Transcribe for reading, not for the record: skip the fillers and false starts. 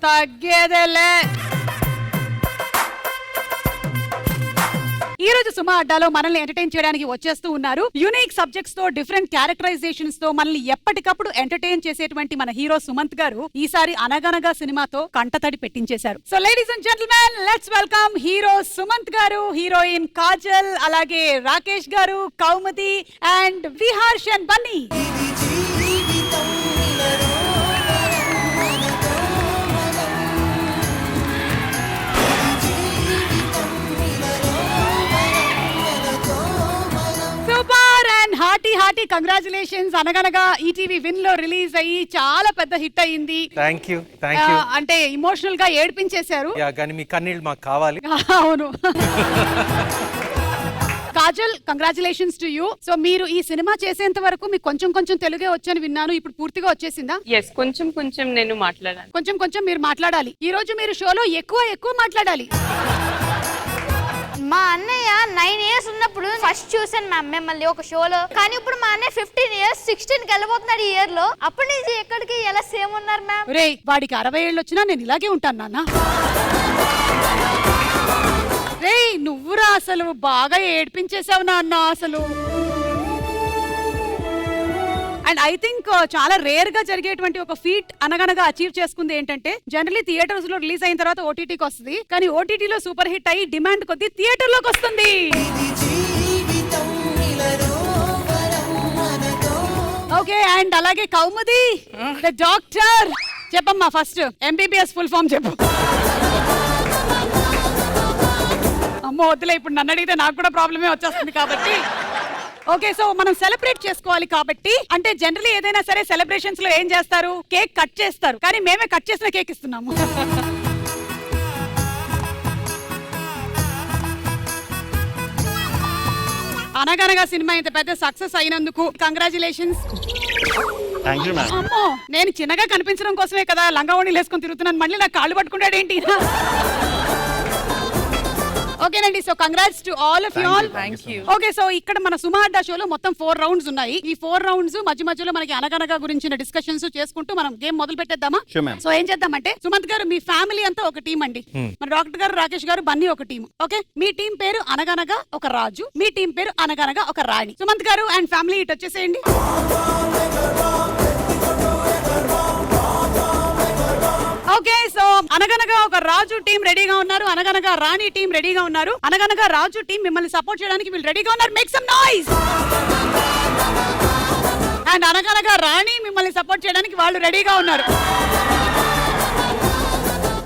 తగ్గేదేలే. ఈ రోజు సుమా అడ్డాలో మనల్ని ఎంటర్టైన్ చేయడానికి వచ్చేస్తూ ఉన్నారు. యూనిక్ సబ్జెక్ట్స్ తో, డిఫరెంట్ క్యారెక్టరైజేషన్స్ తో మనల్ని ఎప్పటికప్పుడు ఎంటర్టైన్ చేసేటువంటి మన హీరో సుమంత్ గారు ఈసారి అనగనగా సినిమాతో కంటతడి పెట్టించేశారు. So ladies and gentlemen, let's welcome hero Sumanth garu, heroine Kajal, అలాగే Rakesh garu, Kaumudi and Viharsh and Bunny. Hearty congratulations. Anaganaga ETV Win లో రిలీజ్ అయ్యి చాలా పెద్ద హిట్ అయ్యింది. థాంక్యూ. అంటే ఎమోషనల్ గా ఏడ్పించేశారు. కానీ మీ కన్నీళ్ళు మాకు కావాలి. అవును. Kajal, congratulations to you. So మీరు ఈ సినిమా చేసేంత వరకు మీకు కొంచెం తెలుగే వచ్చని విన్నాను. ఇప్పుడు పూర్తిగా వచ్చేసిందా? ఎస్, కొంచెం నేను మాట్లాడాలి. కొంచెం మీరు మాట్లాడాలి. ఈ రోజు మీరు షోలో ఎక్కువ మాట్లాడాలి. మా అన్నయ్య 9 years ఉన్నప్పుడు ఫస్ట్ చూసాను మ్యామ్ మిమ్మల్ని ఒక షోలో. కానీ ఇప్పుడు మా అన్నయ్య 15 years 16కి వెళ్ళిపోతున్నాడు ఈ ఇయర్ లో. అప్పటి నుంచి ఎక్కడికి ఎలా సేమ్ ఉన్నారు మ్యామ్? రే, వాడికి 60 ఏళ్ళు వచ్చినా నేను ఇలాగే ఉంటాను నాన్న. రే నువ్వురా, అసలు బాగా ఏడ్పించేసావు నాన్న అసలు. అండ్ ఐ థింక్ చాలా రేర్ గా జరిగేటువంటి ఒక ఫీట్ అనగనగా అచీవ్ చేసుకుంది ఏంటంటే, జనరలీ థియేటర్స్ లో రిలీజ్ అయిన తర్వాత ఓటీటీకి వస్తుంది, కానీ ఓటీటీలో సూపర్ హిట్ అయ్యి డిమాండ్ కొద్ది థియేటర్ లోకి వస్తుంది. ఓకే, అండ్ అలాగే కౌముది ద డాక్టర్, చెప్పమ్మా ఫస్ట్ ఎంబీబీఎస్ ఫుల్ ఫామ్ చెప్పు. అమ్మో వద్దులే, ఇప్పుడు నన్ను అడిగితే నాకు కూడా ప్రాబ్లమే వచ్చేస్తుంది కాబట్టి. ఓకే, సో మనం సెలబ్రేట్ చేసుకోవాలి కాబట్టి, అంటే జనరలీ ఏదైనా సరే సెలబ్రేషన్స్ లో ఏం చేస్తారు, కేక్ కట్ చేస్తారు, కానీ మేమే కట్ చేసిన కేక్ ఇస్తున్నాము. అనగనగా సినిమా ఇంత పెద్ద సక్సెస్ అయినందుకు కంగ్రాచులేషన్స్. అమ్మో, నేను చిన్నగా కనిపించడం కోసమే కదా లంగావోణీలు వేసుకొని తిరుగుతున్నాను, మళ్ళీ నాకు కాళ్ళు పట్టుకుంటాడు ఏంటి? ఓకేనండి, so congrats to all of you all. Okay, so ఇక్కడ మన సుమా అడ్డా షోలో మొత్తం 4 రౌండ్స్ ఉన్నాయి. ఈ 4 రౌండ్స్ మధ్యలో మనకి అనగనగా గురించిన డిస్కషన్స్ చేసుకుంటూ మనం గేమ్ మొదలు పెట్టేద్దామా? సో ఏం చేద్దామంటే, సుమంత్ గారు మీ ఫ్యామిలీ అంతా ఒక టీం అండి. మన డాక్టర్ గారు, రాకేష్ గారు, బన్నీ ఒక టీం. ఓకే, మీ టీం పేరు అనగనగా ఒక రాజు, మీ టీం పేరు అనగనగా ఒక రాణి. సుమంత్ గారు అండ్ ఫ్యామిలీ ఇటు వచ్చేసేయండి. ఓకే, సో అనగనగా ఒక రాజు టీం రెడీగా ఉన్నారు, అనగనగా రాణి టీం రెడీగా ఉన్నారు. అనగనగా రాజు టీం మిమ్మల్ని సపోర్ట్ చేయడానికి వీళ్ళు రెడీగా ఉన్నారు. Make some noise. అండ్ అనగనగా రాణి మిమ్మల్ని సపోర్ట్ చేయడానికి వాళ్ళు రెడీగా ఉన్నారు.